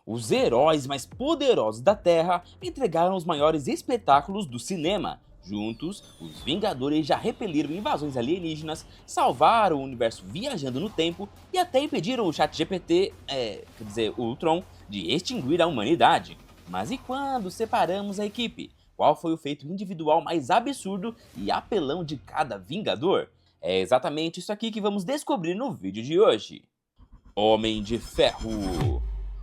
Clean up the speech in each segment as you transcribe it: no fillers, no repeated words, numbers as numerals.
Os heróis mais poderosos da Terra entregaram os maiores espetáculos do cinema. Juntos, os Vingadores já repeliram invasões alienígenas, salvaram o universo viajando no tempo e até impediram o ChatGPT, o Ultron, de extinguir a humanidade. Mas e quando separamos a equipe? Qual foi o feito individual mais absurdo e apelão de cada Vingador? É exatamente isso aqui que vamos descobrir no vídeo de hoje. Homem de Ferro.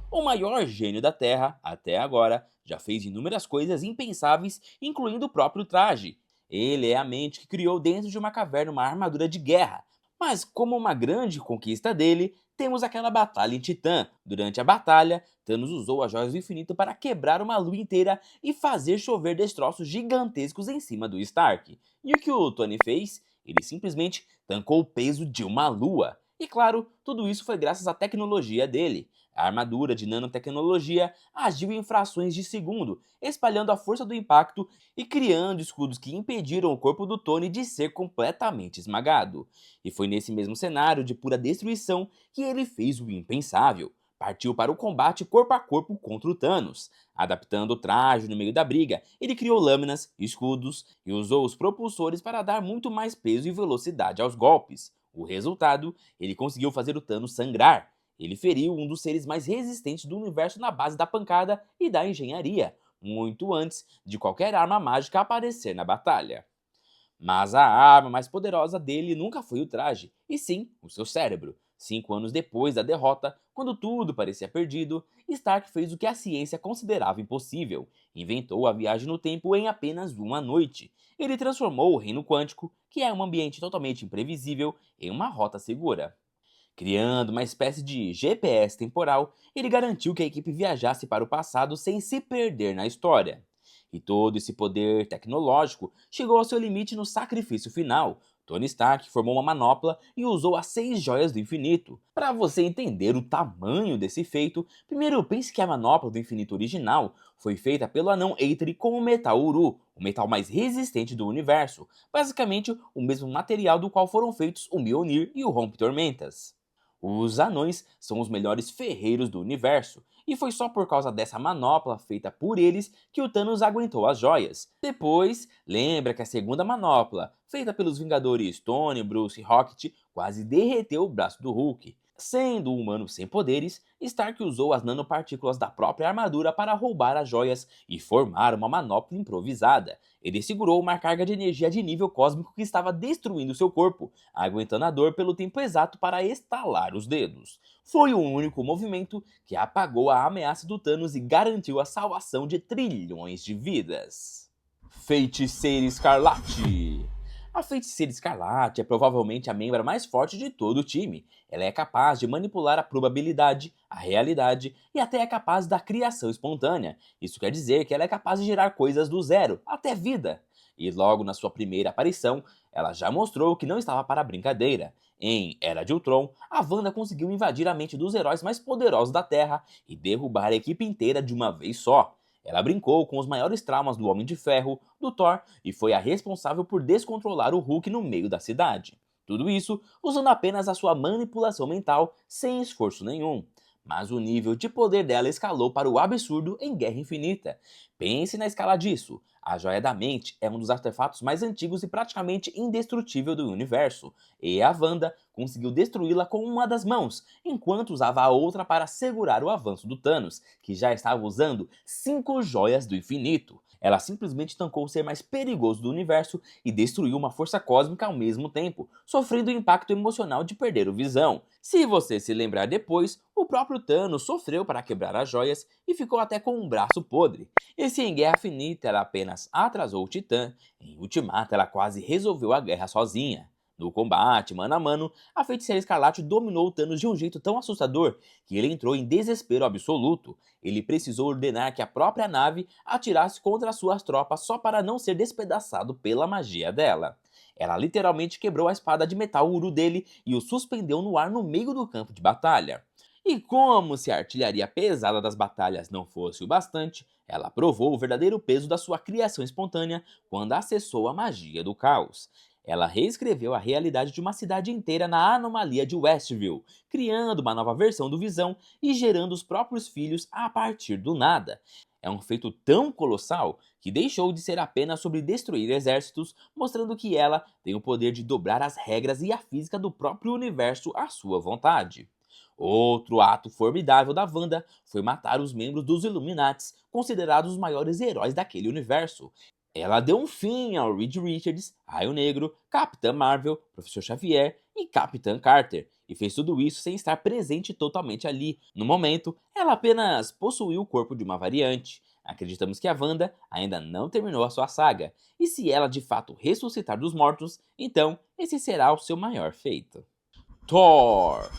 O maior gênio da Terra, até agora, já fez inúmeras coisas impensáveis, incluindo o próprio traje. Ele é a mente que criou dentro de uma caverna uma armadura de guerra. Mas como uma grande conquista dele, temos aquela batalha em Titã. Durante a batalha, Thanos usou as joias do infinito para quebrar uma lua inteira e fazer chover destroços gigantescos em cima do Stark. E o que o Tony fez? Ele simplesmente tancou o peso de uma lua. E claro, tudo isso foi graças à tecnologia dele. A armadura de nanotecnologia agiu em frações de segundo, espalhando a força do impacto e criando escudos que impediram o corpo do Tony de ser completamente esmagado. E foi nesse mesmo cenário de pura destruição que ele fez o impensável. Partiu para o combate corpo a corpo contra o Thanos. Adaptando o traje no meio da briga, ele criou lâminas, escudos e usou os propulsores para dar muito mais peso e velocidade aos golpes. O resultado, ele conseguiu fazer o Thanos sangrar. Ele feriu um dos seres mais resistentes do universo na base da pancada e da engenharia, muito antes de qualquer arma mágica aparecer na batalha. Mas a arma mais poderosa dele nunca foi o traje, e sim o seu cérebro. 5 anos depois da derrota, quando tudo parecia perdido, Stark fez o que a ciência considerava impossível. Inventou a viagem no tempo em apenas uma noite. Ele transformou o reino quântico, que é um ambiente totalmente imprevisível, em uma rota segura. Criando uma espécie de GPS temporal, ele garantiu que a equipe viajasse para o passado sem se perder na história. E todo esse poder tecnológico chegou ao seu limite no sacrifício final. Tony Stark formou uma manopla e usou as 6 joias do infinito. Para você entender o tamanho desse feito, primeiro pense que a manopla do infinito original foi feita pelo anão Eitri com o metal Uru, o metal mais resistente do universo, basicamente o mesmo material do qual foram feitos o Mjolnir e o Rompe-Tormentas. Os anões são os melhores ferreiros do universo, e foi só por causa dessa manopla feita por eles que o Thanos aguentou as joias. Depois, lembra que a segunda manopla, feita pelos Vingadores Tony, Bruce e Rocket, quase derreteu o braço do Hulk. Sendo um humano sem poderes, Stark usou as nanopartículas da própria armadura para roubar as joias e formar uma manopla improvisada. Ele segurou uma carga de energia de nível cósmico que estava destruindo seu corpo, aguentando a dor pelo tempo exato para estalar os dedos. Foi o único movimento que apagou a ameaça do Thanos e garantiu a salvação de trilhões de vidas. Feiticeira Escarlate. A Feiticeira Escarlate é provavelmente a membra mais forte de todo o time. Ela é capaz de manipular a probabilidade, a realidade e até é capaz da criação espontânea. Isso quer dizer que ela é capaz de gerar coisas do zero, até vida. E logo na sua primeira aparição, ela já mostrou que não estava para brincadeira. Em Era de Ultron, a Wanda conseguiu invadir a mente dos heróis mais poderosos da Terra e derrubar a equipe inteira de uma vez só. Ela brincou com os maiores traumas do Homem de Ferro, do Thor e foi a responsável por descontrolar o Hulk no meio da cidade. Tudo isso usando apenas a sua manipulação mental sem esforço nenhum. Mas o nível de poder dela escalou para o absurdo em Guerra Infinita. Pense na escala disso. A Joia da Mente é um dos artefatos mais antigos e praticamente indestrutível do universo, e a Wanda conseguiu destruí-la com uma das mãos, enquanto usava a outra para segurar o avanço do Thanos, que já estava usando 5 joias do infinito. Ela simplesmente tancou o ser mais perigoso do universo e destruiu uma força cósmica ao mesmo tempo, sofrendo o impacto emocional de perder o Visão. Se você se lembrar depois, o próprio Thanos sofreu para quebrar as joias e ficou até com um braço podre. E se em Guerra Infinita ela apenas atrasou o Titã, em Ultimato ela quase resolveu a guerra sozinha. No combate, mano a mano, a Feiticeira Escarlate dominou o Thanos de um jeito tão assustador que ele entrou em desespero absoluto. Ele precisou ordenar que a própria nave atirasse contra suas tropas só para não ser despedaçado pela magia dela. Ela literalmente quebrou a espada de metal Uru dele e o suspendeu no ar no meio do campo de batalha. E como se a artilharia pesada das batalhas não fosse o bastante, ela provou o verdadeiro peso da sua criação espontânea quando acessou a magia do caos. Ela reescreveu a realidade de uma cidade inteira na anomalia de Westview, criando uma nova versão do Visão e gerando os próprios filhos a partir do nada. É um feito tão colossal que deixou de ser apenas sobre destruir exércitos, mostrando que ela tem o poder de dobrar as regras e a física do próprio universo à sua vontade. Outro ato formidável da Wanda foi matar os membros dos Illuminates, considerados os maiores heróis daquele universo. Ela deu um fim ao Reed Richards, Raio Negro, Capitã Marvel, Professor Xavier e Capitã Carter, e fez tudo isso sem estar presente totalmente ali. No momento, ela apenas possuiu o corpo de uma variante. Acreditamos que a Wanda ainda não terminou a sua saga, e se ela de fato ressuscitar dos mortos, então esse será o seu maior feito. Thor!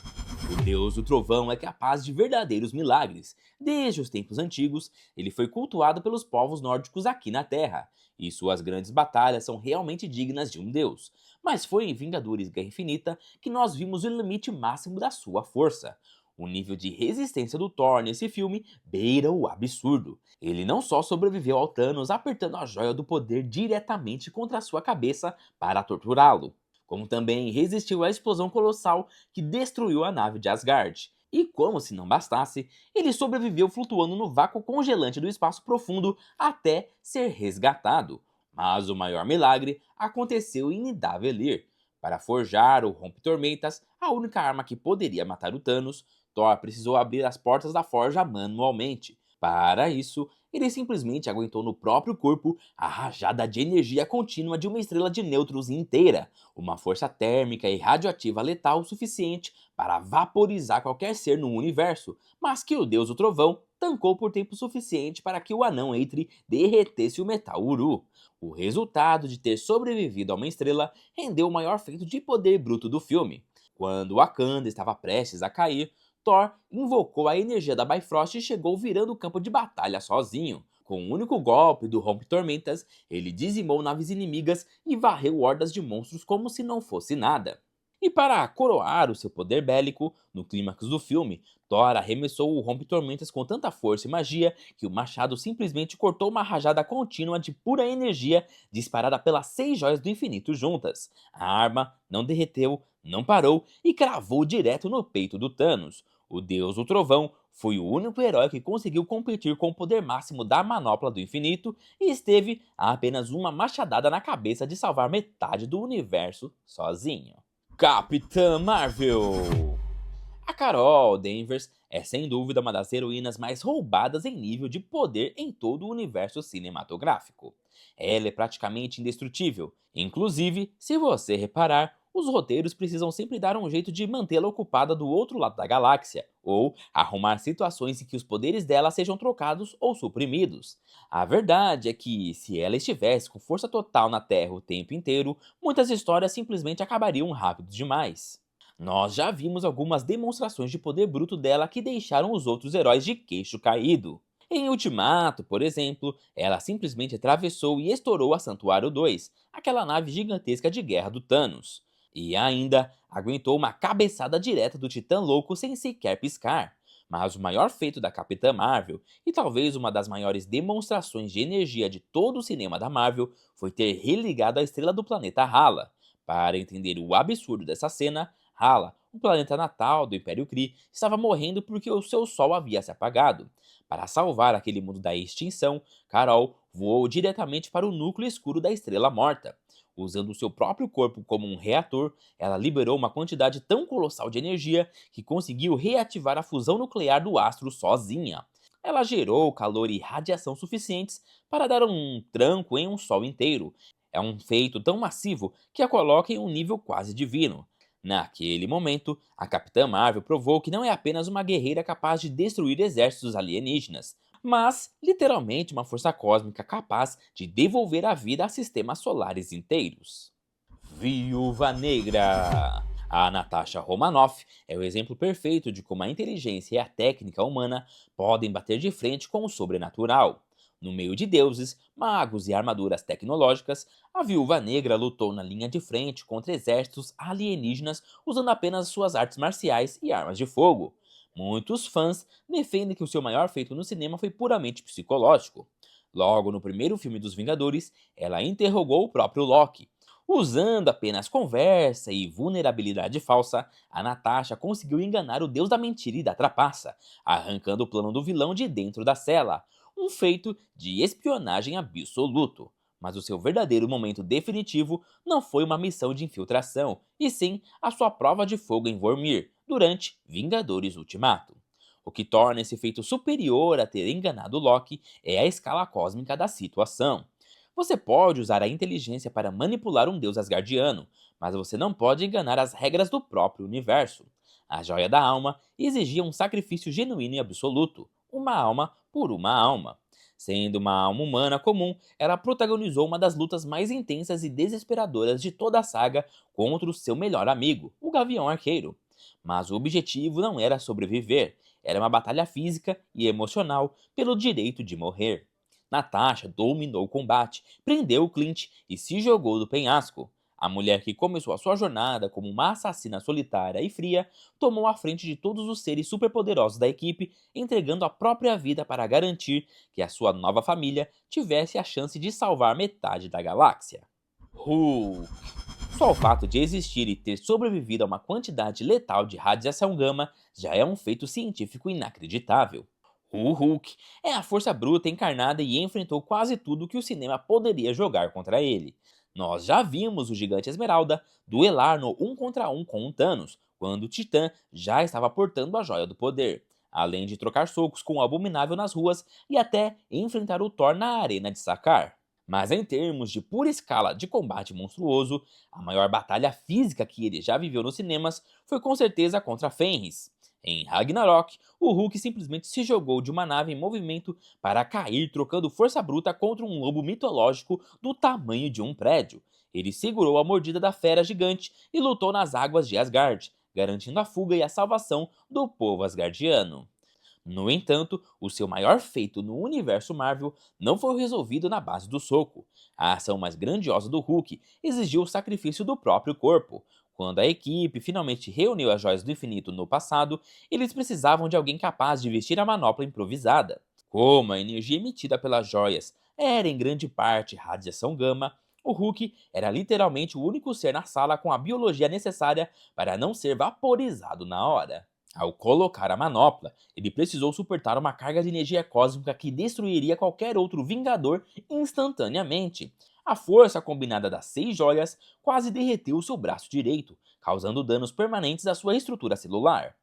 O deus do trovão é capaz de verdadeiros milagres. Desde os tempos antigos, ele foi cultuado pelos povos nórdicos aqui na Terra, e suas grandes batalhas são realmente dignas de um deus. Mas foi em Vingadores Guerra Infinita que nós vimos o limite máximo da sua força. O nível de resistência do Thor nesse filme beira o absurdo. Ele não só sobreviveu ao Thanos apertando a joia do poder diretamente contra a sua cabeça para torturá-lo, como também resistiu à explosão colossal que destruiu a nave de Asgard. E como se não bastasse, ele sobreviveu flutuando no vácuo congelante do espaço profundo até ser resgatado. Mas o maior milagre aconteceu em Nidavellir. Para forjar o Rompe-Tormentas, a única arma que poderia matar o Thanos, Thor precisou abrir as portas da forja manualmente. Para isso, ele simplesmente aguentou no próprio corpo a rajada de energia contínua de uma estrela de nêutrons inteira, uma força térmica e radioativa letal o suficiente para vaporizar qualquer ser no universo, mas que o deus do trovão tancou por tempo suficiente para que o anão Eitri derretesse o metal Uru. O resultado de ter sobrevivido a uma estrela rendeu o maior feito de poder bruto do filme. Quando Wakanda estava prestes a cair, Thor invocou a energia da Bifrost e chegou virando o campo de batalha sozinho. Com um único golpe do Rompe-Tormentas, ele dizimou naves inimigas e varreu hordas de monstros como se não fosse nada. E para coroar o seu poder bélico, no clímax do filme, Thor arremessou o Rompe-Tormentas com tanta força e magia que o machado simplesmente cortou uma rajada contínua de pura energia disparada pelas 6 joias do infinito juntas. A arma não derreteu, não parou e cravou direto no peito do Thanos. O deus do trovão foi o único herói que conseguiu competir com o poder máximo da manopla do infinito e esteve a apenas uma machadada na cabeça de salvar metade do universo sozinho. Capitã Marvel! A Carol Danvers é sem dúvida uma das heroínas mais roubadas em nível de poder em todo o universo cinematográfico. Ela é praticamente indestrutível, inclusive, se você reparar, os roteiros precisam sempre dar um jeito de mantê-la ocupada do outro lado da galáxia, ou arrumar situações em que os poderes dela sejam trocados ou suprimidos. A verdade é que, se ela estivesse com força total na Terra o tempo inteiro, muitas histórias simplesmente acabariam rápido demais. Nós já vimos algumas demonstrações de poder bruto dela que deixaram os outros heróis de queixo caído. Em Ultimato, por exemplo, ela simplesmente atravessou e estourou a Santuário 2, aquela nave gigantesca de guerra do Thanos. E ainda aguentou uma cabeçada direta do Titã Louco sem sequer piscar. Mas o maior feito da Capitã Marvel, e talvez uma das maiores demonstrações de energia de todo o cinema da Marvel, foi ter religado a estrela do planeta Hala. Para entender o absurdo dessa cena, Hala, o planeta natal do Império Kree, estava morrendo porque o seu sol havia se apagado. Para salvar aquele mundo da extinção, Carol voou diretamente para o núcleo escuro da estrela morta. Usando seu próprio corpo como um reator, ela liberou uma quantidade tão colossal de energia que conseguiu reativar a fusão nuclear do astro sozinha. Ela gerou calor e radiação suficientes para dar um tranco em um sol inteiro. É um feito tão massivo que a coloca em um nível quase divino. Naquele momento, a Capitã Marvel provou que não é apenas uma guerreira capaz de destruir exércitos alienígenas, mas literalmente uma força cósmica capaz de devolver a vida a sistemas solares inteiros. Viúva Negra! A Natasha Romanoff é o exemplo perfeito de como a inteligência e a técnica humana podem bater de frente com o sobrenatural. No meio de deuses, magos e armaduras tecnológicas, a Viúva Negra lutou na linha de frente contra exércitos alienígenas usando apenas suas artes marciais e armas de fogo. Muitos fãs defendem que o seu maior feito no cinema foi puramente psicológico. Logo no primeiro filme dos Vingadores, ela interrogou o próprio Loki. Usando apenas conversa e vulnerabilidade falsa, a Natasha conseguiu enganar o deus da mentira e da trapaça, arrancando o plano do vilão de dentro da cela, um feito de espionagem absoluto. Mas o seu verdadeiro momento definitivo não foi uma missão de infiltração, e sim a sua prova de fogo em Vormir, durante Vingadores Ultimato. O que torna esse feito superior a ter enganado Loki é a escala cósmica da situação. Você pode usar a inteligência para manipular um deus asgardiano, mas você não pode enganar as regras do próprio universo. A Joia da Alma exigia um sacrifício genuíno e absoluto, uma alma por uma alma. Sendo uma alma humana comum, ela protagonizou uma das lutas mais intensas e desesperadoras de toda a saga contra o seu melhor amigo, o Gavião Arqueiro. Mas o objetivo não era sobreviver, era uma batalha física e emocional pelo direito de morrer. Natasha dominou o combate, prendeu o Clint e se jogou do penhasco. A mulher que começou a sua jornada como uma assassina solitária e fria tomou a frente de todos os seres superpoderosos da equipe, entregando a própria vida para garantir que a sua nova família tivesse a chance de salvar metade da galáxia. Hulk. Só o fato de existir e ter sobrevivido a uma quantidade letal de radiação gama já é um feito científico inacreditável. O Hulk é a força bruta encarnada e enfrentou quase tudo que o cinema poderia jogar contra ele. Nós já vimos o Gigante Esmeralda duelar no 1 contra 1 com o Thanos, quando o Titã já estava portando a Joia do Poder, além de trocar socos com o Abominável nas ruas e até enfrentar o Thor na Arena de Sakaar. Mas em termos de pura escala de combate monstruoso, a maior batalha física que ele já viveu nos cinemas foi com certeza contra Fenris. Em Ragnarok, o Hulk simplesmente se jogou de uma nave em movimento para cair trocando força bruta contra um lobo mitológico do tamanho de um prédio. Ele segurou a mordida da fera gigante e lutou nas águas de Asgard, garantindo a fuga e a salvação do povo asgardiano. No entanto, o seu maior feito no universo Marvel não foi resolvido na base do soco. A ação mais grandiosa do Hulk exigiu o sacrifício do próprio corpo. Quando a equipe finalmente reuniu as joias do infinito no passado, eles precisavam de alguém capaz de vestir a manopla improvisada. Como a energia emitida pelas joias era em grande parte radiação gama, o Hulk era literalmente o único ser na sala com a biologia necessária para não ser vaporizado na hora. Ao colocar a manopla, ele precisou suportar uma carga de energia cósmica que destruiria qualquer outro Vingador instantaneamente. A força combinada das 6 joias quase derreteu seu braço direito, causando danos permanentes à sua estrutura celular.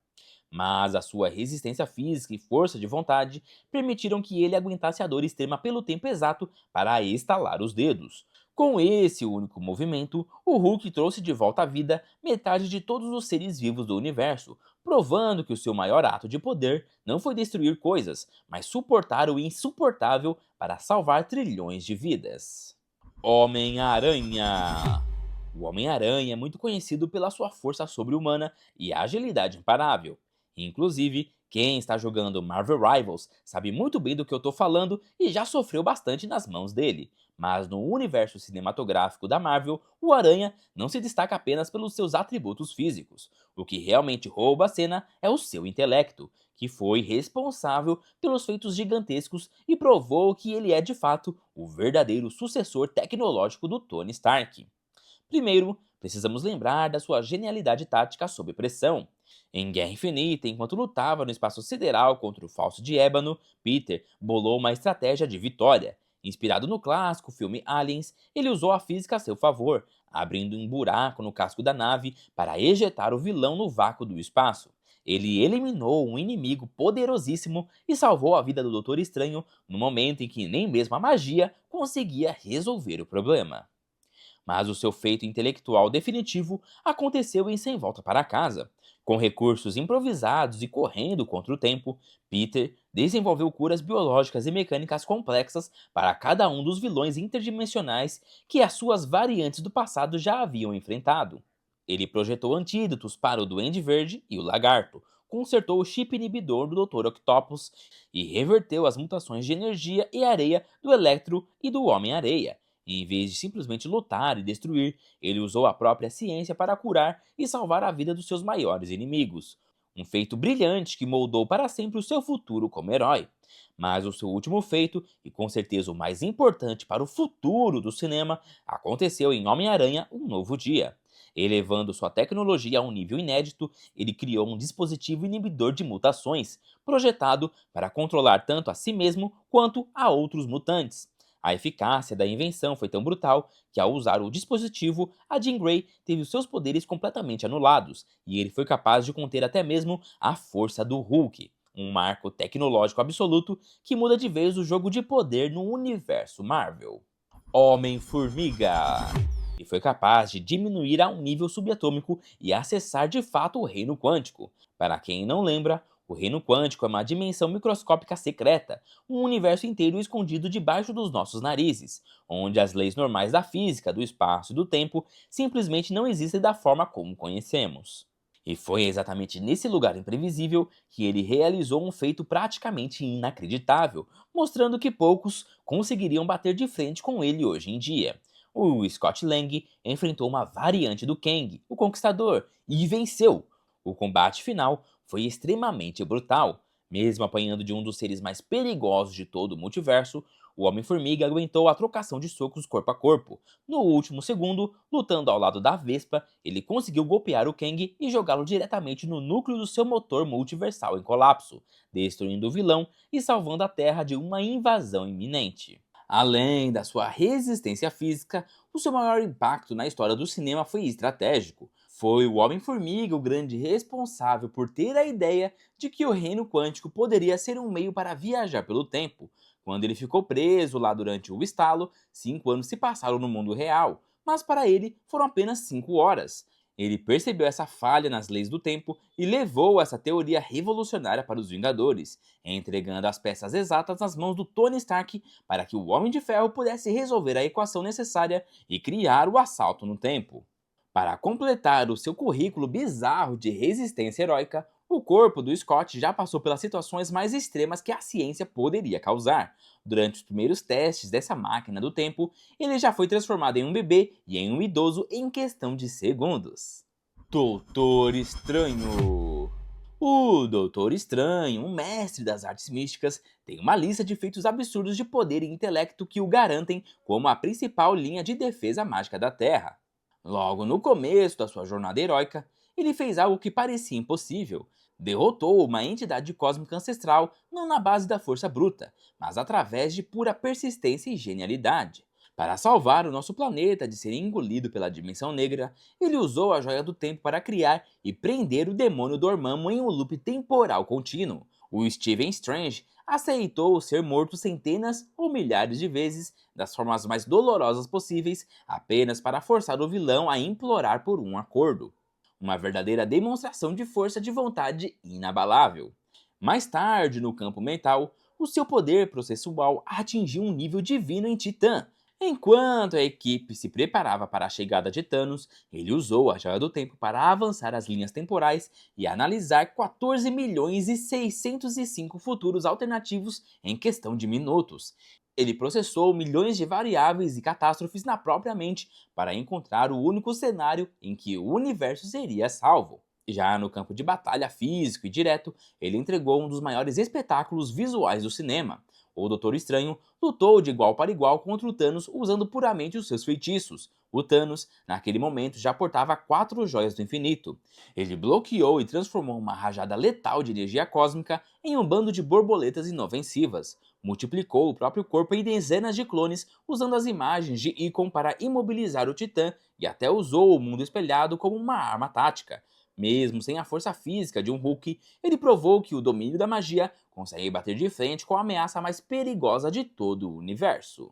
Mas a sua resistência física e força de vontade permitiram que ele aguentasse a dor extrema pelo tempo exato para estalar os dedos. Com esse único movimento, o Hulk trouxe de volta à vida metade de todos os seres vivos do universo, provando que o seu maior ato de poder não foi destruir coisas, mas suportar o insuportável para salvar trilhões de vidas. Homem-Aranha. O Homem-Aranha é muito conhecido pela sua força sobre-humana e agilidade imparável. Inclusive, quem está jogando Marvel Rivals sabe muito bem do que eu estou falando e já sofreu bastante nas mãos dele. Mas no universo cinematográfico da Marvel, o Aranha não se destaca apenas pelos seus atributos físicos. O que realmente rouba a cena é o seu intelecto, que foi responsável pelos feitos gigantescos e provou que ele é de fato o verdadeiro sucessor tecnológico do Tony Stark. Primeiro, precisamos lembrar da sua genialidade tática sob pressão. Em Guerra Infinita, enquanto lutava no espaço sideral contra o Falso de Ébano, Peter bolou uma estratégia de vitória. Inspirado no clássico filme Aliens, ele usou a física a seu favor, abrindo um buraco no casco da nave para ejetar o vilão no vácuo do espaço. Ele eliminou um inimigo poderosíssimo e salvou a vida do Doutor Estranho no momento em que nem mesmo a magia conseguia resolver o problema. Mas o seu feito intelectual definitivo aconteceu em Sem Volta para Casa. Com recursos improvisados e correndo contra o tempo, Peter desenvolveu curas biológicas e mecânicas complexas para cada um dos vilões interdimensionais que as suas variantes do passado já haviam enfrentado. Ele projetou antídotos para o Duende Verde e o Lagarto, consertou o chip inibidor do Dr. Octopus e reverteu as mutações de energia e areia do Electro e do Homem-Areia. Em vez de simplesmente lutar e destruir, ele usou a própria ciência para curar e salvar a vida dos seus maiores inimigos. um feito brilhante que moldou para sempre o seu futuro como herói. Mas o seu último feito, e com certeza o mais importante para o futuro do cinema, aconteceu em Homem-Aranha Um Novo Dia. Elevando sua tecnologia a um nível inédito, ele criou um dispositivo inibidor de mutações, projetado para controlar tanto a si mesmo quanto a outros mutantes. A eficácia da invenção foi tão brutal que, ao usar o dispositivo, a Jean Grey teve os seus poderes completamente anulados, e ele foi capaz de conter até mesmo a força do Hulk. Um marco tecnológico absoluto que muda de vez o jogo de poder no universo Marvel. Homem-Formiga. E foi capaz de diminuir a um nível subatômico e acessar de fato o reino quântico. Para quem não lembra, o reino quântico é uma dimensão microscópica secreta, um universo inteiro escondido debaixo dos nossos narizes, onde as leis normais da física, do espaço e do tempo simplesmente não existem da forma como conhecemos. E foi exatamente nesse lugar imprevisível que ele realizou um feito praticamente inacreditável, mostrando que poucos conseguiriam bater de frente com ele hoje em dia. O Scott Lang enfrentou uma variante do Kang, o Conquistador, e venceu. O combate final foi extremamente brutal. Mesmo apanhando de um dos seres mais perigosos de todo o multiverso, o Homem-Formiga aguentou a trocação de socos corpo a corpo. No último segundo, lutando ao lado da Vespa, ele conseguiu golpear o Kang e jogá-lo diretamente no núcleo do seu motor multiversal em colapso, destruindo o vilão e salvando a Terra de uma invasão iminente. Além da sua resistência física, o seu maior impacto na história do cinema foi estratégico. Foi o Homem-Formiga o grande responsável por ter a ideia de que o reino quântico poderia ser um meio para viajar pelo tempo. Quando ele ficou preso lá durante o estalo, 5 anos se passaram no mundo real, mas para ele foram apenas 5 horas. Ele percebeu essa falha nas leis do tempo e levou essa teoria revolucionária para os Vingadores, entregando as peças exatas nas mãos do Tony Stark para que o Homem de Ferro pudesse resolver a equação necessária e criar o assalto no tempo. Para completar o seu currículo bizarro de resistência heróica, o corpo do Scott já passou pelas situações mais extremas que a ciência poderia causar. Durante os primeiros testes dessa máquina do tempo, ele já foi transformado em um bebê e em um idoso em questão de segundos. Doutor Estranho. O Doutor Estranho, um mestre das artes místicas, tem uma lista de feitos absurdos de poder e intelecto que o garantem como a principal linha de defesa mágica da Terra. Logo no começo da sua jornada heróica, ele fez algo que parecia impossível. Derrotou uma entidade cósmica ancestral não na base da força bruta, mas através de pura persistência e genialidade. Para salvar o nosso planeta de ser engolido pela dimensão negra, ele usou a Joia do Tempo para criar e prender o demônio Dormammu em um loop temporal contínuo. O Stephen Strange aceitou ser morto centenas ou milhares de vezes, das formas mais dolorosas possíveis, apenas para forçar o vilão a implorar por um acordo. Uma verdadeira demonstração de força de vontade inabalável. Mais tarde, no campo mental, o seu poder processual atingiu um nível divino em Titã. Enquanto a equipe se preparava para a chegada de Thanos, ele usou a Joia do Tempo para avançar as linhas temporais e analisar 14 milhões e 605 futuros alternativos em questão de minutos. Ele processou milhões de variáveis e catástrofes na própria mente para encontrar o único cenário em que o universo seria salvo. Já no campo de batalha físico e direto, ele entregou um dos maiores espetáculos visuais do cinema. O Doutor Estranho lutou de igual para igual contra o Thanos usando puramente os seus feitiços. O Thanos, naquele momento, já portava 4 joias do infinito. Ele bloqueou e transformou uma rajada letal de energia cósmica em um bando de borboletas inofensivas. Multiplicou o próprio corpo em dezenas de clones, usando as imagens de Icon para imobilizar o Titã, e até usou o mundo espelhado como uma arma tática. Mesmo sem a força física de um Hulk, ele provou que o domínio da magia consegue bater de frente com a ameaça mais perigosa de todo o universo.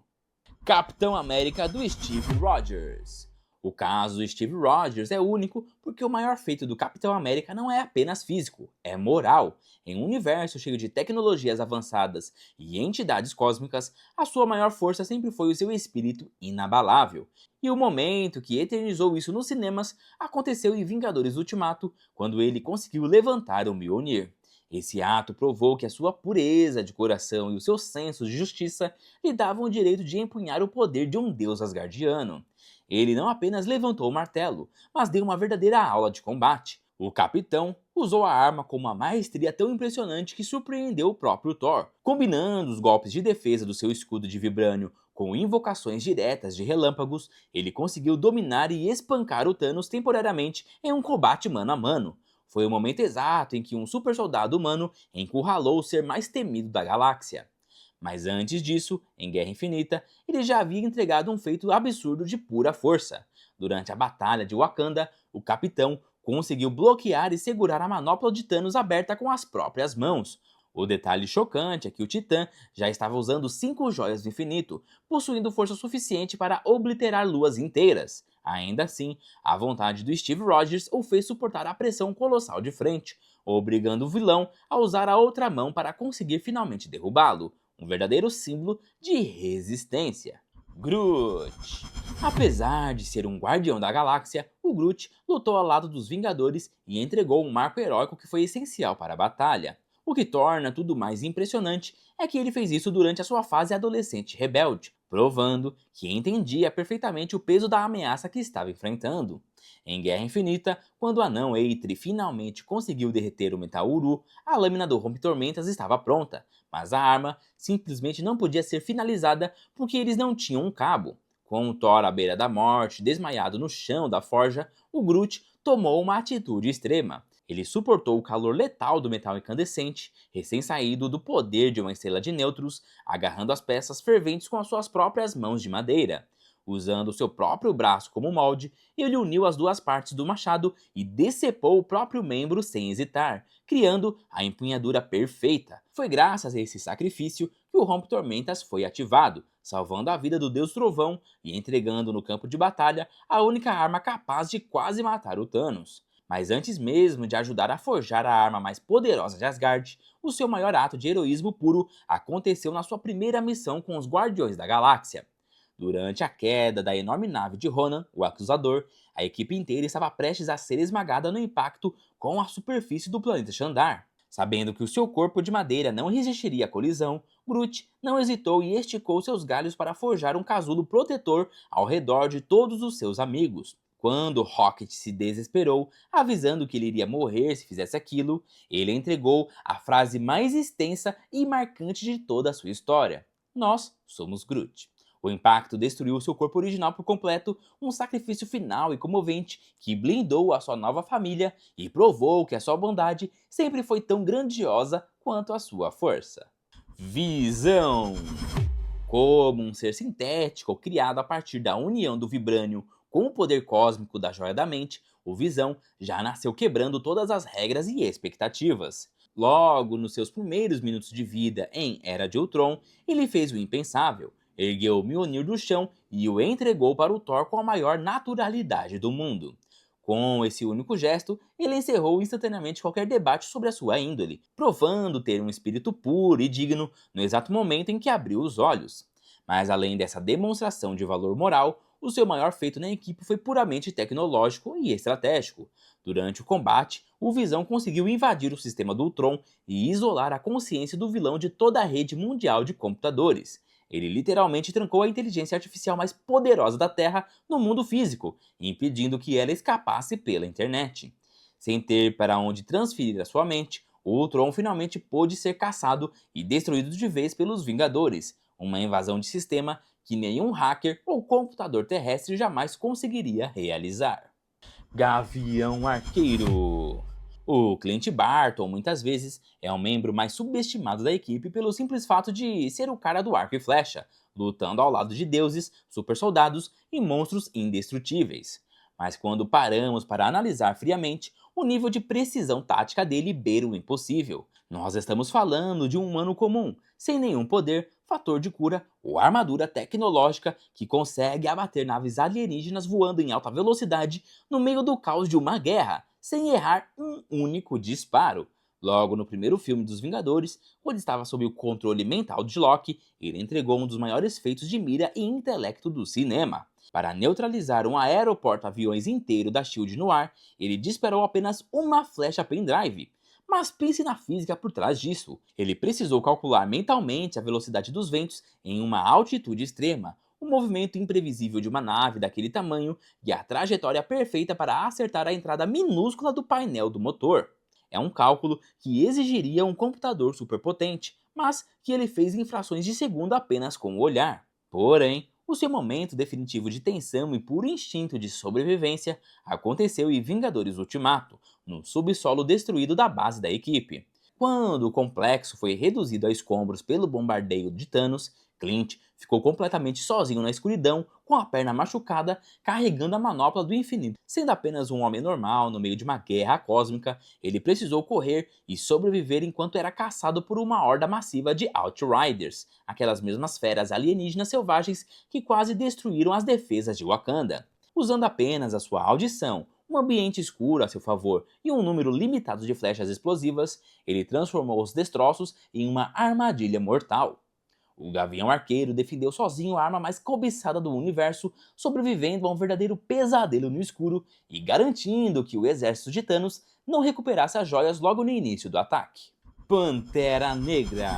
Capitão América do Steve Rogers. O caso do Steve Rogers é único porque o maior feito do Capitão América não é apenas físico, é moral. Em um universo cheio de tecnologias avançadas e entidades cósmicas, a sua maior força sempre foi o seu espírito inabalável. E o momento que eternizou isso nos cinemas aconteceu em Vingadores Ultimato, quando ele conseguiu levantar o Mjolnir. Esse ato provou que a sua pureza de coração e o seu senso de justiça lhe davam o direito de empunhar o poder de um deus asgardiano. Ele não apenas levantou o martelo, mas deu uma verdadeira aula de combate. O capitão usou a arma com uma maestria tão impressionante que surpreendeu o próprio Thor. Combinando os golpes de defesa do seu escudo de vibrânio com invocações diretas de relâmpagos, ele conseguiu dominar e espancar o Thanos temporariamente em um combate mano a mano. Foi o momento exato em que um super soldado humano encurralou o ser mais temido da galáxia. Mas antes disso, em Guerra Infinita, ele já havia entregado um feito absurdo de pura força. Durante a Batalha de Wakanda, o Capitão conseguiu bloquear e segurar a manopla de Thanos aberta com as próprias mãos. O detalhe chocante é que o Titã já estava usando 5 joias do infinito, possuindo força suficiente para obliterar luas inteiras. Ainda assim, a vontade do Steve Rogers o fez suportar a pressão colossal de frente, obrigando o vilão a usar a outra mão para conseguir finalmente derrubá-lo, um verdadeiro símbolo de resistência. Groot. Apesar de ser um guardião da galáxia, o Groot lutou ao lado dos Vingadores e entregou um marco heróico que foi essencial para a batalha. O que torna tudo mais impressionante é que ele fez isso durante a sua fase adolescente rebelde, provando que entendia perfeitamente o peso da ameaça que estava enfrentando. Em Guerra Infinita, quando o anão Eitri finalmente conseguiu derreter o Metal Uru, a lâmina do Rompe-Tormentas estava pronta, mas a arma simplesmente não podia ser finalizada porque eles não tinham um cabo. Com o Thor à beira da morte, desmaiado no chão da forja, o Groot tomou uma atitude extrema. Ele suportou o calor letal do metal incandescente, recém-saído do poder de uma estrela de nêutrons, agarrando as peças ferventes com as suas próprias mãos de madeira. Usando seu próprio braço como molde, ele uniu as duas partes do machado e decepou o próprio membro sem hesitar, criando a empunhadura perfeita. Foi graças a esse sacrifício que o Rompe-Tormentas foi ativado, salvando a vida do Deus Trovão e entregando no campo de batalha a única arma capaz de quase matar o Thanos. Mas antes mesmo de ajudar a forjar a arma mais poderosa de Asgard, o seu maior ato de heroísmo puro aconteceu na sua primeira missão com os Guardiões da Galáxia. Durante a queda da enorme nave de Ronan, o Acusador, a equipe inteira estava prestes a ser esmagada no impacto com a superfície do planeta Xandar. Sabendo que o seu corpo de madeira não resistiria à colisão, Groot não hesitou e esticou seus galhos para forjar um casulo protetor ao redor de todos os seus amigos. Quando Rocket se desesperou, avisando que ele iria morrer se fizesse aquilo, ele entregou a frase mais extensa e marcante de toda a sua história: "Nós somos Groot." O impacto destruiu seu corpo original por completo, um sacrifício final e comovente que blindou a sua nova família e provou que a sua bondade sempre foi tão grandiosa quanto a sua força. Visão. Como um ser sintético criado a partir da união do vibrânio com o poder cósmico da Joia da Mente, o Visão já nasceu quebrando todas as regras e expectativas. Logo nos seus primeiros minutos de vida em Era de Ultron, ele fez o impensável. Ergueu o Mjolnir do chão e o entregou para o Thor com a maior naturalidade do mundo. Com esse único gesto, ele encerrou instantaneamente qualquer debate sobre a sua índole, provando ter um espírito puro e digno no exato momento em que abriu os olhos. Mas além dessa demonstração de valor moral, o seu maior feito na equipe foi puramente tecnológico e estratégico. Durante o combate, o Visão conseguiu invadir o sistema do Ultron e isolar a consciência do vilão de toda a rede mundial de computadores. Ele literalmente trancou a inteligência artificial mais poderosa da Terra no mundo físico, impedindo que ela escapasse pela internet. Sem ter para onde transferir a sua mente, o Ultron finalmente pôde ser caçado e destruído de vez pelos Vingadores, uma invasão de sistema que nenhum hacker ou computador terrestre jamais conseguiria realizar. Gavião Arqueiro. O Clint Barton, muitas vezes, é um membro mais subestimado da equipe pelo simples fato de ser o cara do arco e flecha, lutando ao lado de deuses, supersoldados e monstros indestrutíveis. Mas quando paramos para analisar friamente, o nível de precisão tática dele beira o impossível. Nós estamos falando de um humano comum, sem nenhum poder, fator de cura ou armadura tecnológica que consegue abater naves alienígenas voando em alta velocidade no meio do caos de uma guerra, sem errar um único disparo. Logo no primeiro filme dos Vingadores, quando estava sob o controle mental de Loki, ele entregou um dos maiores feitos de mira e intelecto do cinema. Para neutralizar um aeroporto-aviões inteiro da SHIELD no ar, ele disparou apenas uma flecha pendrive. Mas pense na física por trás disso. Ele precisou calcular mentalmente a velocidade dos ventos em uma altitude extrema, o movimento imprevisível de uma nave daquele tamanho e a trajetória perfeita para acertar a entrada minúscula do painel do motor. É um cálculo que exigiria um computador superpotente, mas que ele fez em frações de segundo apenas com o olhar. Porém, o seu momento definitivo de tensão e puro instinto de sobrevivência aconteceu em Vingadores Ultimato, no subsolo destruído da base da equipe. Quando o complexo foi reduzido a escombros pelo bombardeio de Thanos, Clint ficou completamente sozinho na escuridão, com a perna machucada, carregando a manopla do infinito. Sendo apenas um homem normal no meio de uma guerra cósmica, ele precisou correr e sobreviver enquanto era caçado por uma horda massiva de Outriders, aquelas mesmas feras alienígenas selvagens que quase destruíram as defesas de Wakanda. Usando apenas a sua audição, um ambiente escuro a seu favor e um número limitado de flechas explosivas, ele transformou os destroços em uma armadilha mortal. O Gavião Arqueiro defendeu sozinho a arma mais cobiçada do universo, sobrevivendo a um verdadeiro pesadelo no escuro e garantindo que o exército de Thanos não recuperasse as joias logo no início do ataque. Pantera Negra.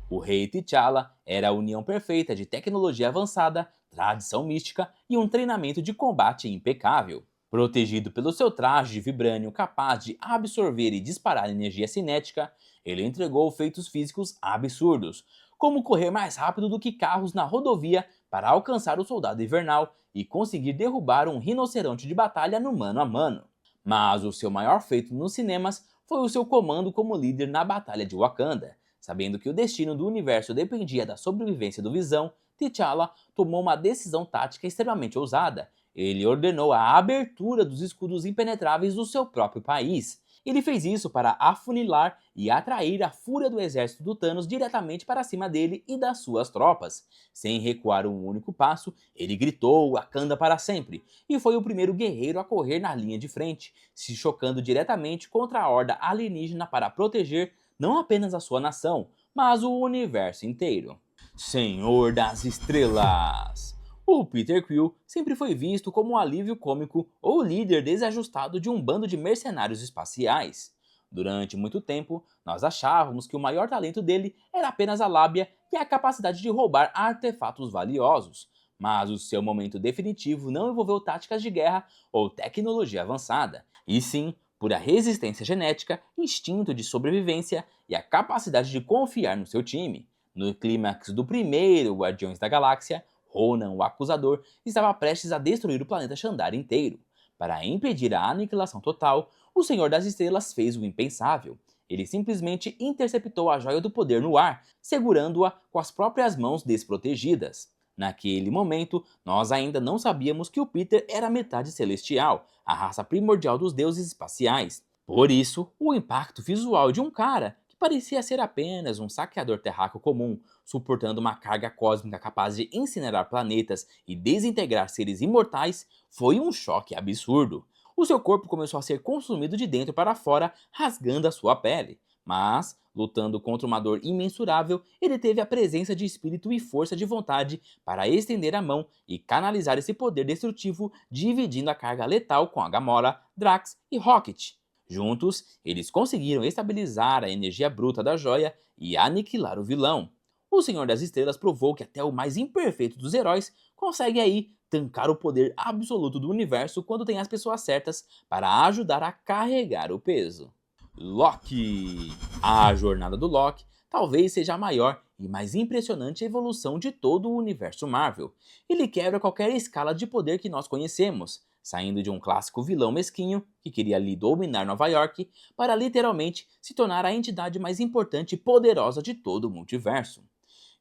O rei T'Challa era a união perfeita de tecnologia avançada, tradição mística e um treinamento de combate impecável. Protegido pelo seu traje de vibrânio capaz de absorver e disparar energia cinética, ele entregou feitos físicos absurdos, como correr mais rápido do que carros na rodovia para alcançar o soldado invernal e conseguir derrubar um rinoceronte de batalha no mano a mano. Mas o seu maior feito nos cinemas foi o seu comando como líder na Batalha de Wakanda. Sabendo que o destino do universo dependia da sobrevivência do Visão, T'Challa tomou uma decisão tática extremamente ousada. Ele ordenou a abertura dos escudos impenetráveis do seu próprio país. Ele fez isso para afunilar e atrair a fúria do exército do Thanos diretamente para cima dele e das suas tropas. Sem recuar um único passo, ele gritou Wakanda para sempre, e foi o primeiro guerreiro a correr na linha de frente, se chocando diretamente contra a horda alienígena para proteger não apenas a sua nação, mas o universo inteiro. Senhor das Estrelas. O Peter Quill sempre foi visto como um alívio cômico ou líder desajustado de um bando de mercenários espaciais. Durante muito tempo, nós achávamos que o maior talento dele era apenas a lábia e a capacidade de roubar artefatos valiosos. Mas o seu momento definitivo não envolveu táticas de guerra ou tecnologia avançada, e sim pura resistência genética, instinto de sobrevivência e a capacidade de confiar no seu time. No clímax do primeiro Guardiões da Galáxia, Ronan, o Acusador, estava prestes a destruir o planeta Xandar inteiro. Para impedir a aniquilação total, o Senhor das Estrelas fez o impensável. Ele simplesmente interceptou a Joia do Poder no ar, segurando-a com as próprias mãos desprotegidas. Naquele momento, nós ainda não sabíamos que o Peter era metade celestial, a raça primordial dos deuses espaciais. Por isso, o impacto visual de um cara que parecia ser apenas um saqueador terráqueo comum, suportando uma carga cósmica capaz de incinerar planetas e desintegrar seres imortais, foi um choque absurdo. O seu corpo começou a ser consumido de dentro para fora, rasgando a sua pele. Mas, lutando contra uma dor imensurável, ele teve a presença de espírito e força de vontade para estender a mão e canalizar esse poder destrutivo, dividindo a carga letal com a Gamora, Drax e Rocket. Juntos, eles conseguiram estabilizar a energia bruta da joia e aniquilar o vilão. O Senhor das Estrelas provou que até o mais imperfeito dos heróis consegue aí tancar o poder absoluto do universo quando tem as pessoas certas para ajudar a carregar o peso. Loki. A jornada do Loki talvez seja a maior e mais impressionante evolução de todo o universo Marvel. Ele quebra qualquer escala de poder que nós conhecemos, saindo de um clássico vilão mesquinho que queria ali dominar Nova York para literalmente se tornar a entidade mais importante e poderosa de todo o multiverso.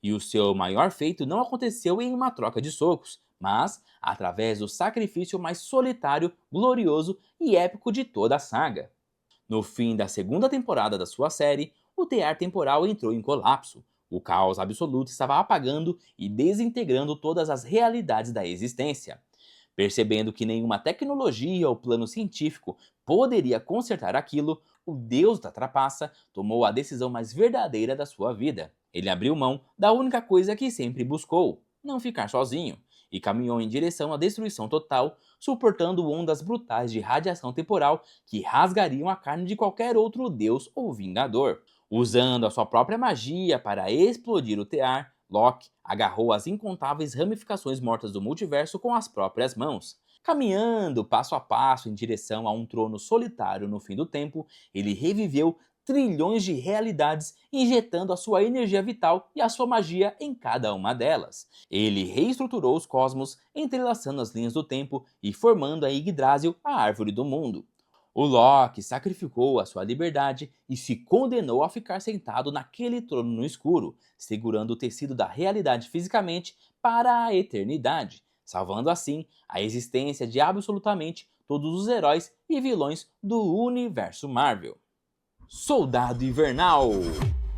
E o seu maior feito não aconteceu em uma troca de socos, mas através do sacrifício mais solitário, glorioso e épico de toda a saga. No fim da segunda temporada da sua série, o tear temporal entrou em colapso. O caos absoluto estava apagando e desintegrando todas as realidades da existência. Percebendo que nenhuma tecnologia ou plano científico poderia consertar aquilo, o deus da trapaça tomou a decisão mais verdadeira da sua vida. Ele abriu mão da única coisa que sempre buscou, não ficar sozinho, e caminhou em direção à destruição total, suportando ondas brutais de radiação temporal que rasgariam a carne de qualquer outro deus ou vingador. Usando a sua própria magia para explodir o tear, Loki agarrou as incontáveis ramificações mortas do multiverso com as próprias mãos. Caminhando passo a passo em direção a um trono solitário no fim do tempo, ele reviveu trilhões de realidades, injetando a sua energia vital e a sua magia em cada uma delas. Ele reestruturou os cosmos, entrelaçando as linhas do tempo e formando a Yggdrasil, a árvore do mundo. O Loki sacrificou a sua liberdade e se condenou a ficar sentado naquele trono no escuro, segurando o tecido da realidade fisicamente para a eternidade, salvando assim a existência de absolutamente todos os heróis e vilões do universo Marvel. Soldado Invernal.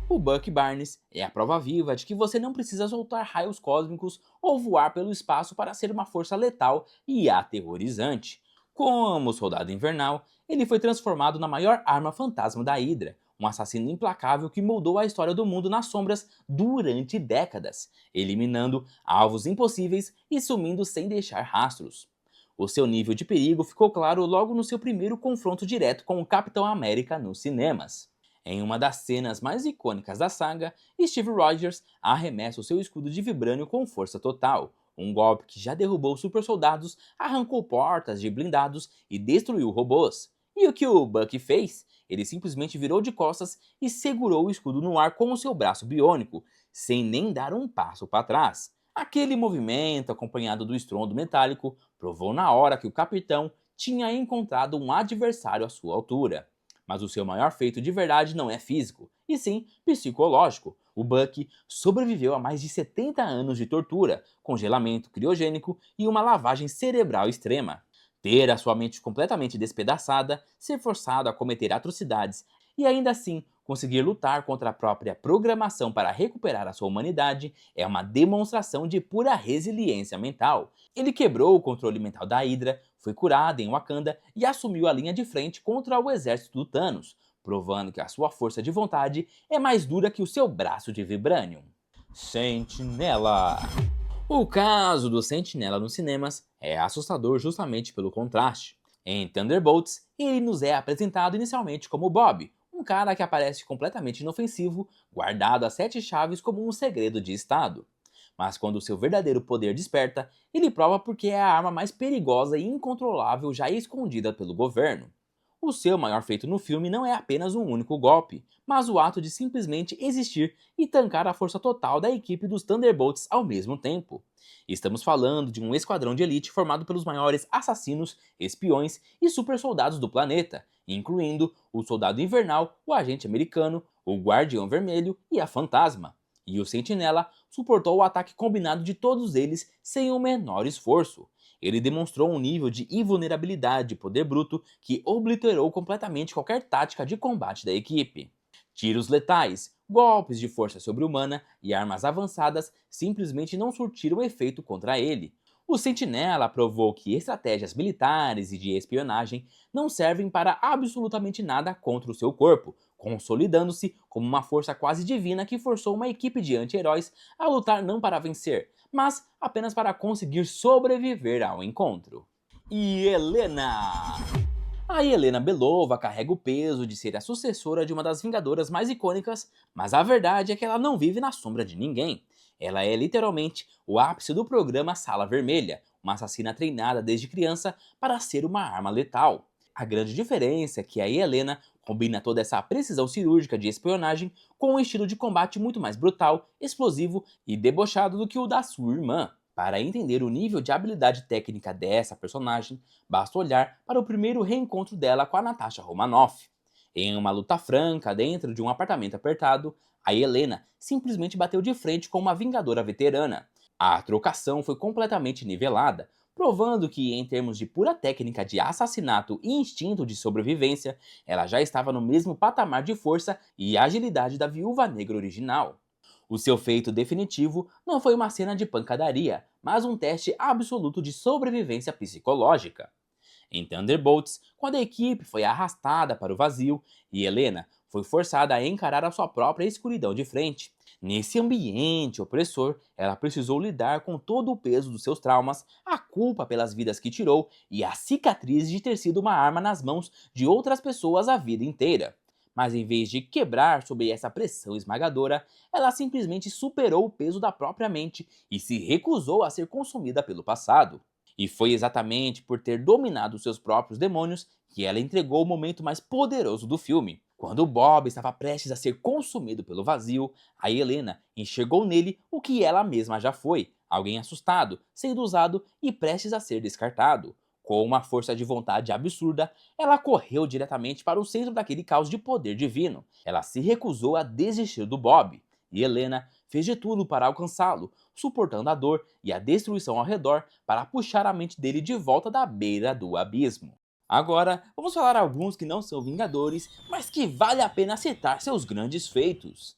O Bucky Barnes é a prova viva de que você não precisa soltar raios cósmicos ou voar pelo espaço para ser uma força letal e aterrorizante. Como Soldado Invernal, ele foi transformado na maior arma fantasma da Hydra, um assassino implacável que moldou a história do mundo nas sombras durante décadas, eliminando alvos impossíveis e sumindo sem deixar rastros. O seu nível de perigo ficou claro logo no seu primeiro confronto direto com o Capitão América nos cinemas. Em uma das cenas mais icônicas da saga, Steve Rogers arremessa o seu escudo de vibrânio com força total, um golpe que já derrubou supersoldados, arrancou portas de blindados e destruiu robôs. E o que o Bucky fez? Ele simplesmente virou de costas e segurou o escudo no ar com o seu braço biônico, sem nem dar um passo para trás. Aquele movimento, acompanhado do estrondo metálico, provou na hora que o capitão tinha encontrado um adversário à sua altura. Mas o seu maior feito de verdade não é físico, e sim psicológico. O Bucky sobreviveu a mais de 70 anos de tortura, congelamento criogênico e uma lavagem cerebral extrema. Ter a sua mente completamente despedaçada, ser forçado a cometer atrocidades e ainda assim conseguir lutar contra a própria programação para recuperar a sua humanidade é uma demonstração de pura resiliência mental. Ele quebrou o controle mental da Hydra, foi curado em Wakanda e assumiu a linha de frente contra o exército do Thanos, provando que a sua força de vontade é mais dura que o seu braço de vibranium. Sentinela. O caso do Sentinela nos cinemas é assustador justamente pelo contraste. Em Thunderbolts, ele nos é apresentado inicialmente como Bob, um cara que aparece completamente inofensivo, guardado a 7 chaves como um segredo de estado. Mas quando seu verdadeiro poder desperta, ele prova porque é a arma mais perigosa e incontrolável já escondida pelo governo. O seu maior feito no filme não é apenas um único golpe, mas o ato de simplesmente existir e tancar a força total da equipe dos Thunderbolts ao mesmo tempo. Estamos falando de um esquadrão de elite formado pelos maiores assassinos, espiões e supersoldados do planeta, incluindo o Soldado Invernal, o Agente Americano, o Guardião Vermelho e a Fantasma. E o Sentinela suportou o ataque combinado de todos eles sem o menor esforço. Ele demonstrou um nível de invulnerabilidade e poder bruto que obliterou completamente qualquer tática de combate da equipe. Tiros letais, golpes de força sobre-humana e armas avançadas simplesmente não surtiram efeito contra ele. O Sentinela provou que estratégias militares e de espionagem não servem para absolutamente nada contra o seu corpo, consolidando-se como uma força quase divina que forçou uma equipe de anti-heróis a lutar não para vencer, mas apenas para conseguir sobreviver ao encontro. E Helena! A Helena Belova carrega o peso de ser a sucessora de uma das Vingadoras mais icônicas, mas a verdade é que ela não vive na sombra de ninguém. Ela é literalmente o ápice do programa Sala Vermelha, uma assassina treinada desde criança para ser uma arma letal. A grande diferença é que a Helena combina toda essa precisão cirúrgica de espionagem com um estilo de combate muito mais brutal, explosivo e debochado do que o da sua irmã. Para entender o nível de habilidade técnica dessa personagem, basta olhar para o primeiro reencontro dela com a Natasha Romanoff. Em uma luta franca dentro de um apartamento apertado, a Helena simplesmente bateu de frente com uma Vingadora veterana. A trocação foi completamente nivelada, provando que, em termos de pura técnica de assassinato e instinto de sobrevivência, ela já estava no mesmo patamar de força e agilidade da Viúva Negra original. O seu feito definitivo não foi uma cena de pancadaria, mas um teste absoluto de sobrevivência psicológica. Em Thunderbolts, quando a equipe foi arrastada para o vazio e Helena foi forçada a encarar a sua própria escuridão de frente. Nesse ambiente opressor, ela precisou lidar com todo o peso dos seus traumas, a culpa pelas vidas que tirou e a cicatriz de ter sido uma arma nas mãos de outras pessoas a vida inteira. Mas em vez de quebrar sob essa pressão esmagadora, ela simplesmente superou o peso da própria mente e se recusou a ser consumida pelo passado. E foi exatamente por ter dominado seus próprios demônios que ela entregou o momento mais poderoso do filme. Quando Bob estava prestes a ser consumido pelo vazio, a Helena enxergou nele o que ela mesma já foi, alguém assustado, sendo usado e prestes a ser descartado. Com uma força de vontade absurda, ela correu diretamente para o centro daquele caos de poder divino. Ela se recusou a desistir do Bob, e Helena fez de tudo para alcançá-lo, suportando a dor e a destruição ao redor para puxar a mente dele de volta da beira do abismo. Agora, vamos falar alguns que não são Vingadores, mas que vale a pena citar seus grandes feitos.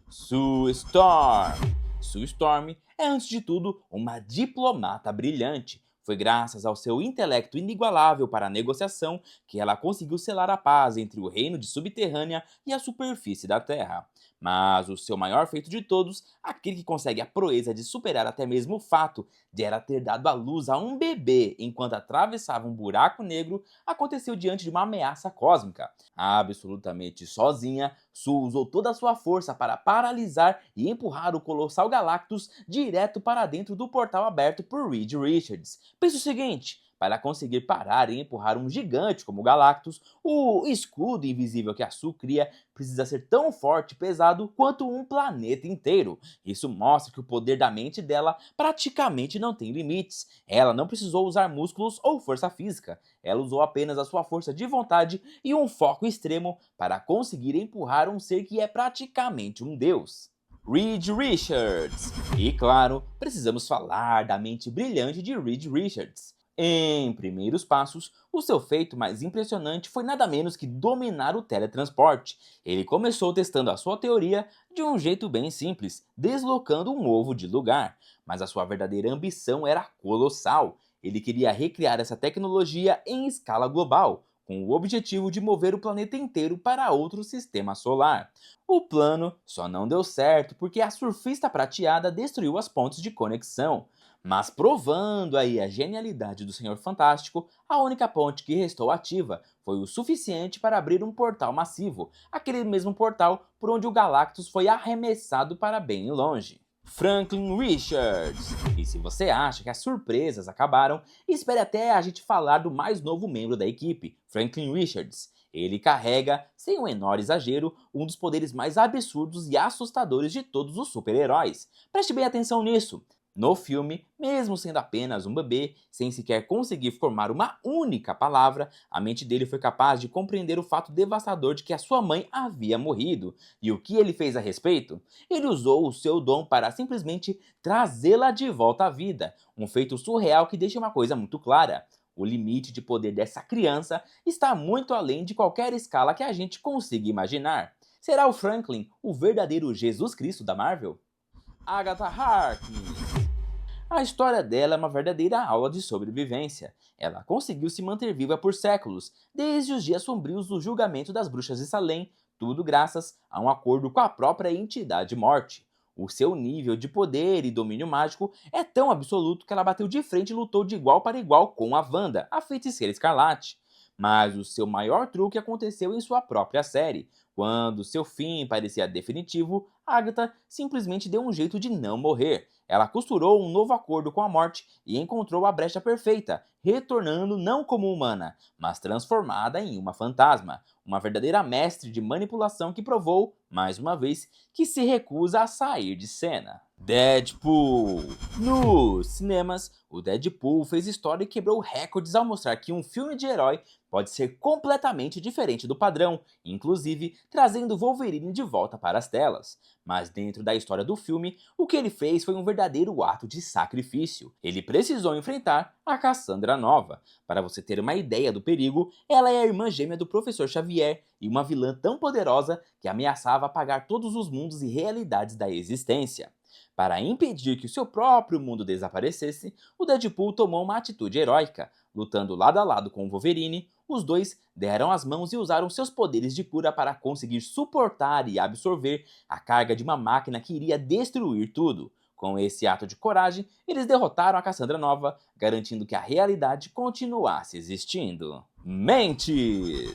Sue Storm. Sue Storm é, antes de tudo, uma diplomata brilhante. Foi graças ao seu intelecto inigualável para a negociação que ela conseguiu selar a paz entre o reino de Subterrânea e a superfície da Terra. Mas o seu maior feito de todos, aquele que consegue a proeza de superar até mesmo o fato de ela ter dado à luz a um bebê enquanto atravessava um buraco negro, aconteceu diante de uma ameaça cósmica. Absolutamente sozinha, Sue usou toda a sua força para paralisar e empurrar o colossal Galactus direto para dentro do portal aberto por Reed Richards. Pense o seguinte: para conseguir parar e empurrar um gigante como o Galactus, o escudo invisível que a Sue cria precisa ser tão forte e pesado quanto um planeta inteiro. Isso mostra que o poder da mente dela praticamente não tem limites. Ela não precisou usar músculos ou força física. Ela usou apenas a sua força de vontade e um foco extremo para conseguir empurrar um ser que é praticamente um deus. Reed Richards. E claro, precisamos falar da mente brilhante de Reed Richards. Em primeiros passos, o seu feito mais impressionante foi nada menos que dominar o teletransporte. Ele começou testando a sua teoria de um jeito bem simples, deslocando um ovo de lugar. Mas a sua verdadeira ambição era colossal. Ele queria recriar essa tecnologia em escala global, com o objetivo de mover o planeta inteiro para outro sistema solar. O plano só não deu certo porque a surfista prateada destruiu as pontes de conexão. Mas provando aí a genialidade do Senhor Fantástico, a única ponte que restou ativa foi o suficiente para abrir um portal massivo, aquele mesmo portal por onde o Galactus foi arremessado para bem longe. Franklin Richards. E se você acha que as surpresas acabaram, espere até a gente falar do mais novo membro da equipe, Franklin Richards. Ele carrega, sem um menor exagero, um dos poderes mais absurdos e assustadores de todos os super-heróis. Preste bem atenção nisso. No filme, mesmo sendo apenas um bebê, sem sequer conseguir formar uma única palavra, a mente dele foi capaz de compreender o fato devastador de que a sua mãe havia morrido. E o que ele fez a respeito? Ele usou o seu dom para simplesmente trazê-la de volta à vida. Um feito surreal que deixa uma coisa muito clara: o limite de poder dessa criança está muito além de qualquer escala que a gente consiga imaginar. Será o Franklin o verdadeiro Jesus Cristo da Marvel? Agatha Harkness. A história dela é uma verdadeira aula de sobrevivência. Ela conseguiu se manter viva por séculos, desde os dias sombrios do julgamento das bruxas de Salem, tudo graças a um acordo com a própria entidade morte. O seu nível de poder e domínio mágico é tão absoluto que ela bateu de frente e lutou de igual para igual com a Wanda, a feiticeira escarlate. Mas o seu maior truque aconteceu em sua própria série. Quando seu fim parecia definitivo, Agatha simplesmente deu um jeito de não morrer. Ela costurou um novo acordo com a morte e encontrou a brecha perfeita, retornando não como humana, mas transformada em uma fantasma. Uma verdadeira mestre de manipulação que provou, mais uma vez, que se recusa a sair de cena. Deadpool. Nos cinemas, o Deadpool fez história e quebrou recordes ao mostrar que um filme de herói pode ser completamente diferente do padrão, inclusive trazendo Wolverine de volta para as telas. Mas dentro da história do filme, o que ele fez foi um verdadeiro ato de sacrifício. Ele precisou enfrentar a Cassandra Nova. Para você ter uma ideia do perigo, ela é a irmã gêmea do Professor Xavier e uma vilã tão poderosa que ameaçava apagar todos os mundos e realidades da existência. Para impedir que o seu próprio mundo desaparecesse, o Deadpool tomou uma atitude heróica. Lutando lado a lado com o Wolverine, os dois deram as mãos e usaram seus poderes de cura para conseguir suportar e absorver a carga de uma máquina que iria destruir tudo. Com esse ato de coragem, eles derrotaram a Cassandra Nova, garantindo que a realidade continuasse existindo. Mentes!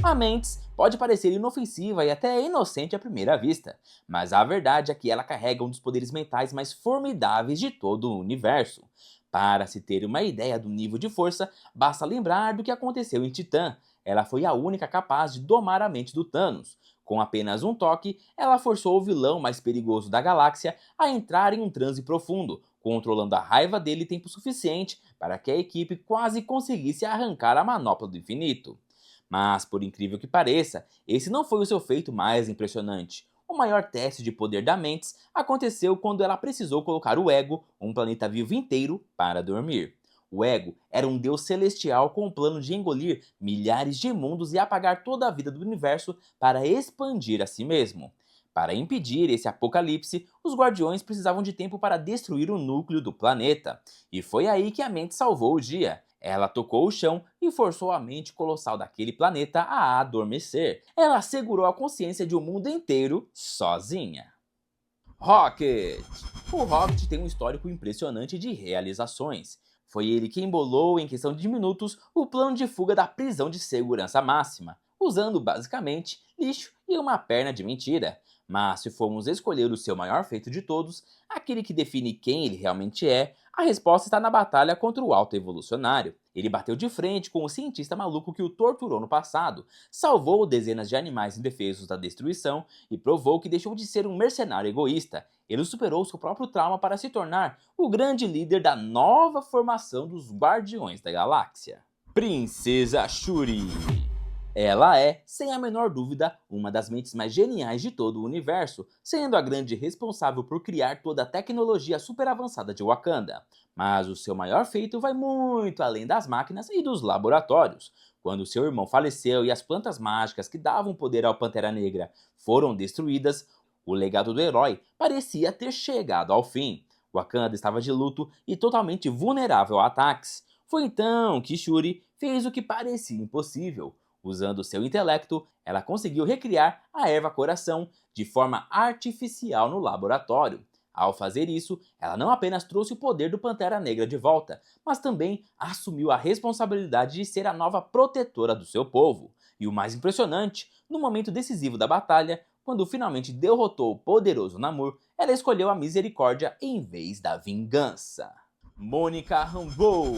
A Mantis pode parecer inofensiva e até inocente à primeira vista, mas a verdade é que ela carrega um dos poderes mentais mais formidáveis de todo o universo. Para se ter uma ideia do nível de força, basta lembrar do que aconteceu em Titã. Ela foi a única capaz de domar a mente do Thanos. Com apenas um toque, ela forçou o vilão mais perigoso da galáxia a entrar em um transe profundo, controlando a raiva dele tempo suficiente para que a equipe quase conseguisse arrancar a manopla do infinito. Mas, por incrível que pareça, esse não foi o seu feito mais impressionante. O maior teste de poder da Mantis aconteceu quando ela precisou colocar o Ego, um planeta vivo inteiro, para dormir. O Ego era um deus celestial com o plano de engolir milhares de mundos e apagar toda a vida do universo para expandir a si mesmo. Para impedir esse apocalipse, os Guardiões precisavam de tempo para destruir o núcleo do planeta. E foi aí que a Mantis salvou o dia. Ela tocou o chão e forçou a mente colossal daquele planeta a adormecer. Ela segurou a consciência de um mundo inteiro sozinha. Rocket! O Rocket tem um histórico impressionante de realizações. Foi ele quem embolou, em questão de minutos, o plano de fuga da prisão de segurança máxima, usando basicamente lixo e uma perna de mentira. Mas se formos escolher o seu maior feito de todos, aquele que define quem ele realmente é, a resposta está na batalha contra o Alto Evolucionário. Ele bateu de frente com o cientista maluco que o torturou no passado, salvou dezenas de animais indefesos da destruição e provou que deixou de ser um mercenário egoísta. Ele superou seu próprio trauma para se tornar o grande líder da nova formação dos Guardiões da Galáxia. Princesa Shuri. Ela é, sem a menor dúvida, uma das mentes mais geniais de todo o universo, sendo a grande responsável por criar toda a tecnologia super avançada de Wakanda. Mas o seu maior feito vai muito além das máquinas e dos laboratórios. Quando seu irmão faleceu e as plantas mágicas que davam poder ao Pantera Negra foram destruídas, o legado do herói parecia ter chegado ao fim. Wakanda estava de luto e totalmente vulnerável a ataques. Foi então que Shuri fez o que parecia impossível. Usando seu intelecto, ela conseguiu recriar a erva coração de forma artificial no laboratório. Ao fazer isso, ela não apenas trouxe o poder do Pantera Negra de volta, mas também assumiu a responsabilidade de ser a nova protetora do seu povo. E o mais impressionante, no momento decisivo da batalha, quando finalmente derrotou o poderoso Namor, ela escolheu a misericórdia em vez da vingança. Monica Rambeau.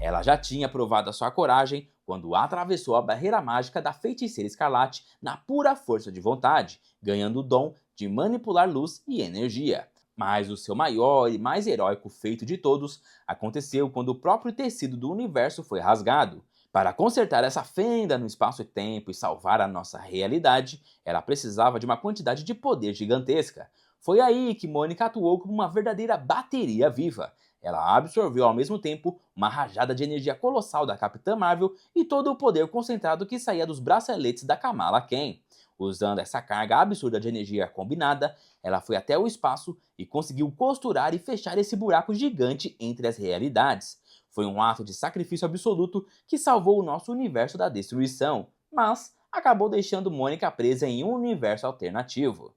Ela já tinha provado a sua coragem quando atravessou a barreira mágica da Feiticeira Escarlate na pura força de vontade, ganhando o dom de manipular luz e energia. Mas o seu maior e mais heróico feito de todos aconteceu quando o próprio tecido do universo foi rasgado. Para consertar essa fenda no espaço e tempo e salvar a nossa realidade, ela precisava de uma quantidade de poder gigantesca. Foi aí que Mônica atuou como uma verdadeira bateria viva. Ela absorveu ao mesmo tempo uma rajada de energia colossal da Capitã Marvel e todo o poder concentrado que saía dos braceletes da Kamala Khan. Usando essa carga absurda de energia combinada, ela foi até o espaço e conseguiu costurar e fechar esse buraco gigante entre as realidades. Foi um ato de sacrifício absoluto que salvou o nosso universo da destruição, mas acabou deixando Mônica presa em um universo alternativo.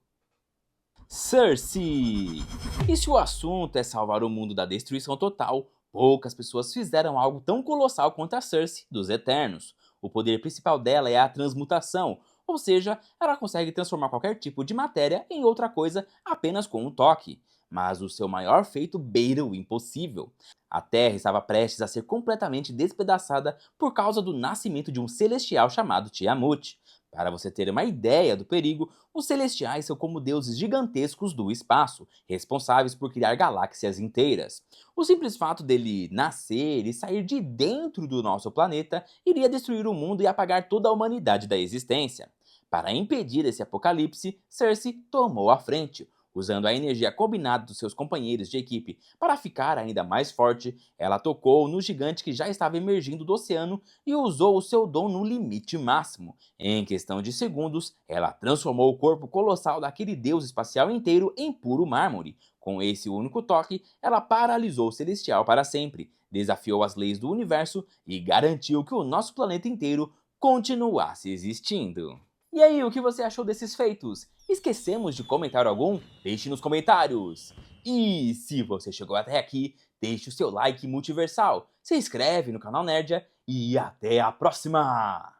Cersei! E se o assunto é salvar o mundo da destruição total, poucas pessoas fizeram algo tão colossal quanto a Cersei dos Eternos. O poder principal dela é a transmutação, ou seja, ela consegue transformar qualquer tipo de matéria em outra coisa apenas com um toque. Mas o seu maior feito beira o impossível. A Terra estava prestes a ser completamente despedaçada por causa do nascimento de um celestial chamado Tiamut. Para você ter uma ideia do perigo, os celestiais são como deuses gigantescos do espaço, responsáveis por criar galáxias inteiras. O simples fato dele nascer e sair de dentro do nosso planeta iria destruir o mundo e apagar toda a humanidade da existência. Para impedir esse apocalipse, Cersei tomou a frente. Usando a energia combinada dos seus companheiros de equipe para ficar ainda mais forte, ela tocou no gigante que já estava emergindo do oceano e usou o seu dom no limite máximo. Em questão de segundos, ela transformou o corpo colossal daquele deus espacial inteiro em puro mármore. Com esse único toque, ela paralisou o Celestial para sempre, desafiou as leis do universo e garantiu que o nosso planeta inteiro continuasse existindo. E aí, o que você achou desses feitos? Esquecemos de comentar algum? Deixe nos comentários! E se você chegou até aqui, deixe o seu like multiversal, se inscreve no canal Nerdia e até a próxima!